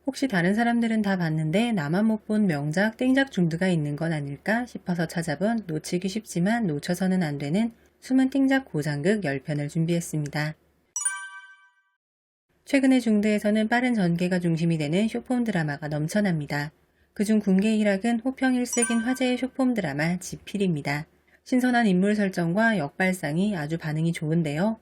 혹시 다른 사람들은 다 봤는데 나만 못 본 명작 땡작 중드가 있는 건 아닐까 싶어서 찾아본 놓치기 쉽지만 놓쳐서는 안 되는 숨은 땡작 고장극 10편을 준비했습니다. 최근의 중드에서는 빠른 전개가 중심이 되는 쇼폼 드라마가 넘쳐납니다. 그중 군계 일학은 호평 일색인 화제의 쇼폼 드라마 지필입니다. 신선한 인물 설정과 역발상이 아주 반응이 좋은데요.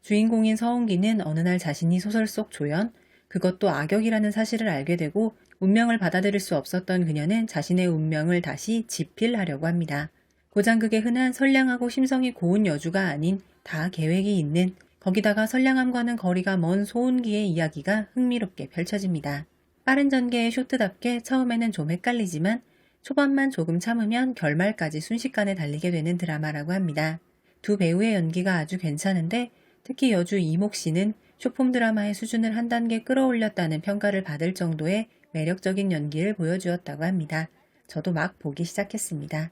주인공인 서운기는 어느 날 자신이 소설 속 조연, 그것도 악역이라는 사실을 알게 되고 운명을 받아들일 수 없었던 그녀는 자신의 운명을 다시 지필하려고 합니다. 고장극의 흔한 선량하고 심성이 고운 여주가 아닌 다 계획이 있는, 거기다가 선량함과는 거리가 먼 소운기의 이야기가 흥미롭게 펼쳐집니다. 빠른 전개의 쇼트답게 처음에는 좀 헷갈리지만 초반만 조금 참으면 결말까지 순식간에 달리게 되는 드라마라고 합니다. 두 배우의 연기가 아주 괜찮은데 특히 여주 이목 씨는 쇼폼 드라마의 수준을 한 단계 끌어올렸다는 평가를 받을 정도의 매력적인 연기를 보여주었다고 합니다. 저도 막 보기 시작했습니다.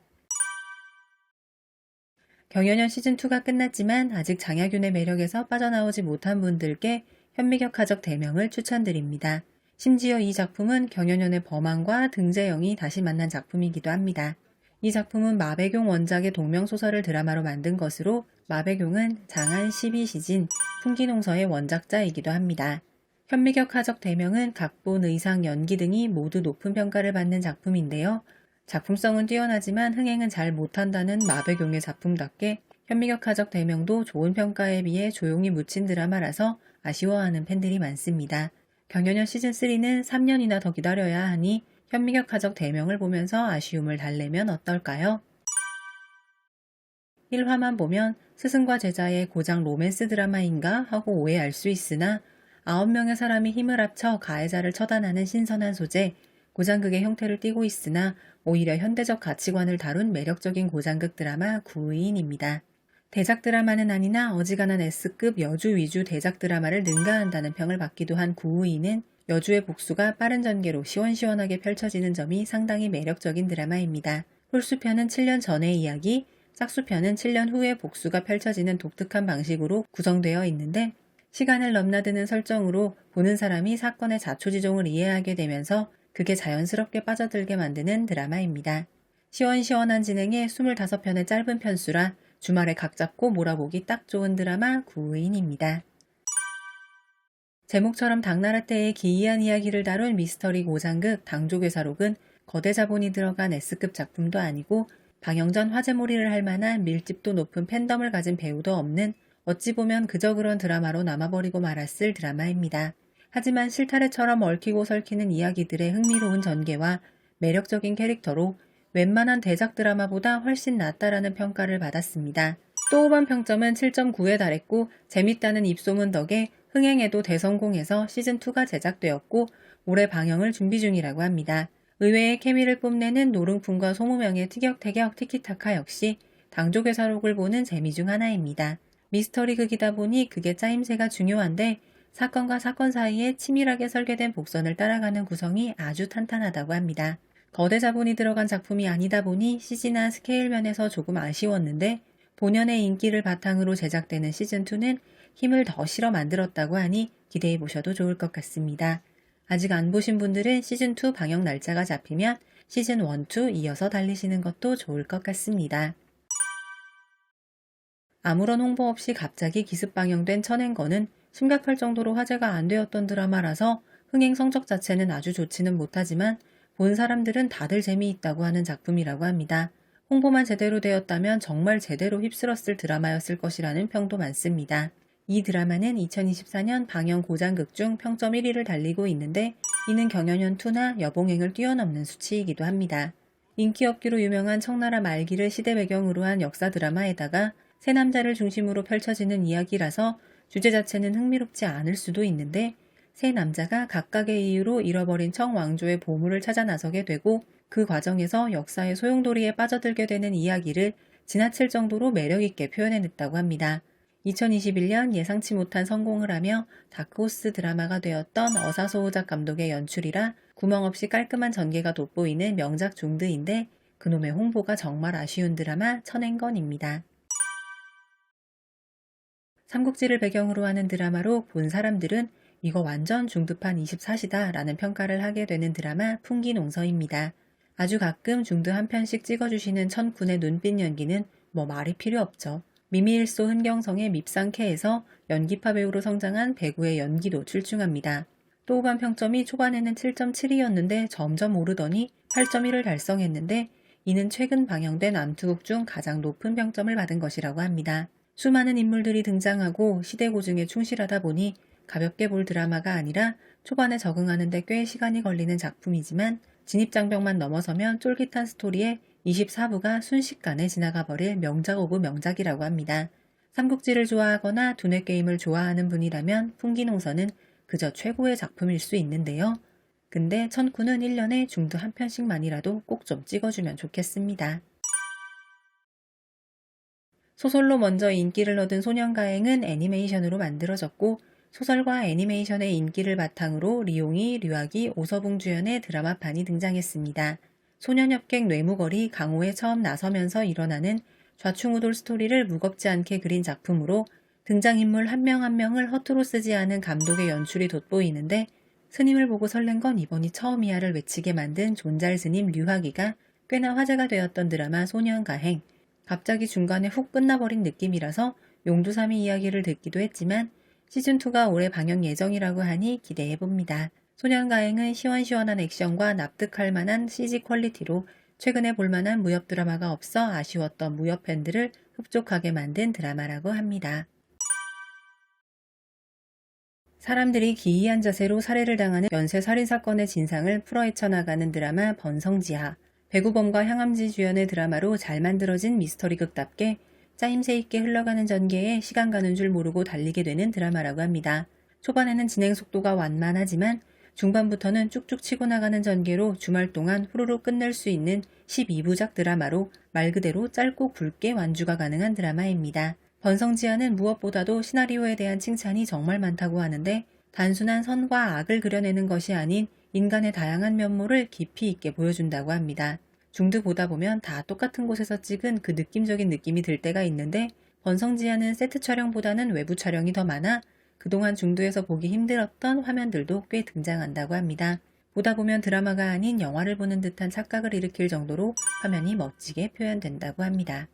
경연연 시즌2가 끝났지만 아직 장야균의 매력에서 빠져나오지 못한 분들께 현미격화적 대명을 추천드립니다. 심지어 이 작품은 경연연의 범한과 등재영이 다시 만난 작품이기도 합니다. 이 작품은 마배경 원작의 동명소설을 드라마로 만든 것으로 마배경은 장안 12시진 풍기농서의 원작자이기도 합니다. 현미격화적 대명은 각본, 의상, 연기 등이 모두 높은 평가를 받는 작품인데요. 작품성은 뛰어나지만 흥행은 잘 못한다는 마배경의 작품답게 현미격화적 대명도 좋은 평가에 비해 조용히 묻힌 드라마라서 아쉬워하는 팬들이 많습니다. 경연연 시즌3는 3년이나 더 기다려야 하니 현미격화적 대명을 보면서 아쉬움을 달래면 어떨까요? 1화만 보면 스승과 제자의 고장 로맨스 드라마인가 하고 오해할 수 있으나 9명의 사람이 힘을 합쳐 가해자를 처단하는 신선한 소재, 고장극의 형태를 띠고 있으나 오히려 현대적 가치관을 다룬 매력적인 고장극 드라마 구의인입니다. 대작 드라마는 아니나 어지간한 S급 여주 위주 대작 드라마를 능가한다는 평을 받기도 한 구의인은 여주의 복수가 빠른 전개로 시원시원하게 펼쳐지는 점이 상당히 매력적인 드라마입니다. 홀수편은 7년 전의 이야기, 짝수편은 7년 후의 복수가 펼쳐지는 독특한 방식으로 구성되어 있는데 시간을 넘나드는 설정으로 보는 사람이 사건의 자초지종을 이해하게 되면서 그게 자연스럽게 빠져들게 만드는 드라마입니다. 시원시원한 진행에 25편의 짧은 편수라 주말에 각 잡고 몰아보기 딱 좋은 드라마 구의인입니다. 제목처럼 당나라 때의 기이한 이야기를 다룬 미스터리 고장극 당조괴사록은 거대 자본이 들어간 S급 작품도 아니고 방영 전 화제몰이를 할 만한 밀집도 높은 팬덤을 가진 배우도 없는 어찌 보면 그저 그런 드라마로 남아버리고 말았을 드라마입니다. 하지만 실타래처럼 얽히고 설키는 이야기들의 흥미로운 전개와 매력적인 캐릭터로 웬만한 대작 드라마보다 훨씬 낫다라는 평가를 받았습니다. 또 후반 평점은 7.9에 달했고 재밌다는 입소문 덕에 흥행에도 대성공해서 시즌2가 제작되었고 올해 방영을 준비 중이라고 합니다. 의외의 케미를 뽐내는 노릉풍과 소무명의 티격태격 티키타카 역시 당조괴사록을 보는 재미 중 하나입니다. 미스터리 극이다 보니 그게 짜임새가 중요한데 사건과 사건 사이에 치밀하게 설계된 복선을 따라가는 구성이 아주 탄탄하다고 합니다. 거대 자본이 들어간 작품이 아니다 보니 CG나 스케일 면에서 조금 아쉬웠는데 본연의 인기를 바탕으로 제작되는 시즌2는 힘을 더 실어 만들었다고 하니 기대해 보셔도 좋을 것 같습니다. 아직 안 보신 분들은 시즌2 방영 날짜가 잡히면 시즌1, 2 이어서 달리시는 것도 좋을 것 같습니다. 아무런 홍보 없이 갑자기 기습 방영된 천행거는 심각할 정도로 화제가 안 되었던 드라마라서 흥행 성적 자체는 아주 좋지는 못하지만 본 사람들은 다들 재미있다고 하는 작품이라고 합니다. 홍보만 제대로 되었다면 정말 제대로 휩쓸었을 드라마였을 것이라는 평도 많습니다. 이 드라마는 2024년 방영 고장극 중 평점 1위를 달리고 있는데 이는 경연연2나 여봉행을 뛰어넘는 수치이기도 합니다. 인기 없기로 유명한 청나라 말기를 시대 배경으로 한 역사 드라마에다가 세 남자를 중심으로 펼쳐지는 이야기라서 주제 자체는 흥미롭지 않을 수도 있는데 세 남자가 각각의 이유로 잃어버린 청왕조의 보물을 찾아 나서게 되고 그 과정에서 역사의 소용돌이에 빠져들게 되는 이야기를 지나칠 정도로 매력있게 표현해냈다고 합니다. 2021년 예상치 못한 성공을 하며 다크호스 드라마가 되었던 어사소우작 감독의 연출이라 구멍 없이 깔끔한 전개가 돋보이는 명작 중드인데 그놈의 홍보가 정말 아쉬운 드라마 천행건입니다. 삼국지를 배경으로 하는 드라마로 본 사람들은 이거 완전 중드판 24시다 라는 평가를 하게 되는 드라마 풍기농서입니다. 아주 가끔 중드 한 편씩 찍어주시는 천쿤의 눈빛 연기는 뭐 말이 필요 없죠. 미미일소 흔경성의 밉상캐에서 연기파 배우로 성장한 배구의 연기도 출중합니다. 또 후반 평점이 초반에는 7.7이었는데 점점 오르더니 8.1을 달성했는데 이는 최근 방영된 암투극 중 가장 높은 평점을 받은 것이라고 합니다. 수많은 인물들이 등장하고 시대 고증에 충실하다 보니 가볍게 볼 드라마가 아니라 초반에 적응하는 데 꽤 시간이 걸리는 작품이지만 진입장벽만 넘어서면 쫄깃한 스토리에 24부가 순식간에 지나가 버릴 명작 오브 명작이라고 합니다. 삼국지를 좋아하거나 두뇌 게임을 좋아하는 분이라면 풍기농서는 그저 최고의 작품일 수 있는데요. 근데 천쿤은 1년에 중드 한 편씩만이라도 꼭 좀 찍어주면 좋겠습니다. 소설로 먼저 인기를 얻은 소년가행은 애니메이션으로 만들어졌고 소설과 애니메이션의 인기를 바탕으로 리용이, 류학이, 오서붕 주연의 드라마판이 등장했습니다. 소년협객 뇌무걸이 강호에 처음 나서면서 일어나는 좌충우돌 스토리를 무겁지 않게 그린 작품으로 등장인물 한 명 한 명을 허투루 쓰지 않은 감독의 연출이 돋보이는데 스님을 보고 설렌 건 이번이 처음이야를 외치게 만든 존잘 스님 류학이가 꽤나 화제가 되었던 드라마 소년가행. 갑자기 중간에 훅 끝나버린 느낌이라서 용두사미 이야기를 듣기도 했지만 시즌2가 올해 방영 예정이라고 하니 기대해봅니다. 소년가행은 시원시원한 액션과 납득할 만한 CG 퀄리티로 최근에 볼만한 무협 드라마가 없어 아쉬웠던 무협 팬들을 흡족하게 만든 드라마라고 합니다. 사람들이 기이한 자세로 살해를 당하는 연쇄 살인사건의 진상을 풀어헤쳐나가는 드라마 번성지하. 배구범과 향암지 주연의 드라마로 잘 만들어진 미스터리극답게 짜임새 있게 흘러가는 전개에 시간 가는 줄 모르고 달리게 되는 드라마라고 합니다. 초반에는 진행 속도가 완만하지만 중반부터는 쭉쭉 치고 나가는 전개로 주말 동안 후루룩 끝낼 수 있는 12부작 드라마로 말 그대로 짧고 굵게 완주가 가능한 드라마입니다. 번성지하는 무엇보다도 시나리오에 대한 칭찬이 정말 많다고 하는데 단순한 선과 악을 그려내는 것이 아닌 인간의 다양한 면모를 깊이 있게 보여준다고 합니다. 중드 보다 보면 다 똑같은 곳에서 찍은 그 느낌적인 느낌이 들 때가 있는데 번성지하는 세트 촬영보다는 외부 촬영이 더 많아 그동안 중드에서 보기 힘들었던 화면들도 꽤 등장한다고 합니다. 보다 보면 드라마가 아닌 영화를 보는 듯한 착각을 일으킬 정도로 화면이 멋지게 표현된다고 합니다.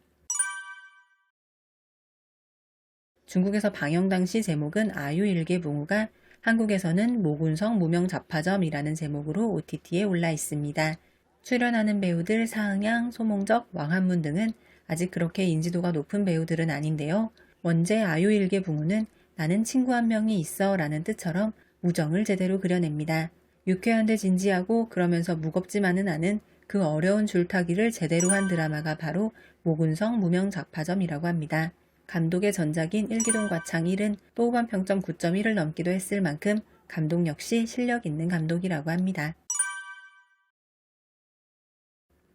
중국에서 방영 당시 제목은 아유일개붕우가 한국에서는 모군성 무명자파점이라는 제목으로 OTT에 올라 있습니다. 출연하는 배우들 사흥양, 소몽적, 왕한문 등은 아직 그렇게 인지도가 높은 배우들은 아닌데요. 원제 아유일개붕우는 나는 친구 한 명이 있어 라는 뜻처럼 우정을 제대로 그려냅니다. 유쾌한데 진지하고 그러면서 무겁지만은 않은 그 어려운 줄타기를 제대로 한 드라마가 바로 모군성 무명자파점이라고 합니다. 감독의 전작인 일기동 과창 1은 또 후반 평점 9.1을 넘기도 했을 만큼 감독 역시 실력 있는 감독이라고 합니다.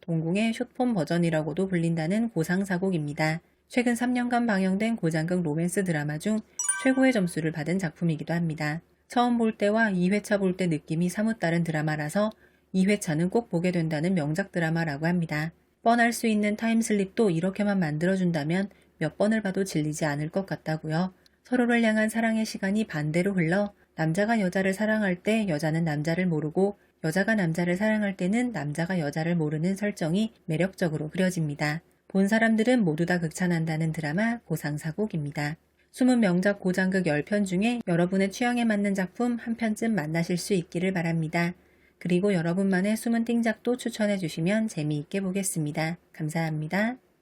동궁의 숏폼 버전이라고도 불린다는 고상사곡입니다. 최근 3년간 방영된 고장극 로맨스 드라마 중 최고의 점수를 받은 작품이기도 합니다. 처음 볼 때와 2회차 볼 때 느낌이 사뭇 다른 드라마라서 2회차는 꼭 보게 된다는 명작 드라마라고 합니다. 뻔할 수 있는 타임슬립도 이렇게만 만들어준다면 몇 번을 봐도 질리지 않을 것 같다고요. 서로를 향한 사랑의 시간이 반대로 흘러 남자가 여자를 사랑할 때 여자는 남자를 모르고 여자가 남자를 사랑할 때는 남자가 여자를 모르는 설정이 매력적으로 그려집니다. 본 사람들은 모두 다 극찬한다는 드라마 고상사곡입니다. 숨은 명작 고장극 10편 중에 여러분의 취향에 맞는 작품 한 편쯤 만나실 수 있기를 바랍니다. 그리고 여러분만의 숨은 띵작도 추천해 주시면 재미있게 보겠습니다. 감사합니다.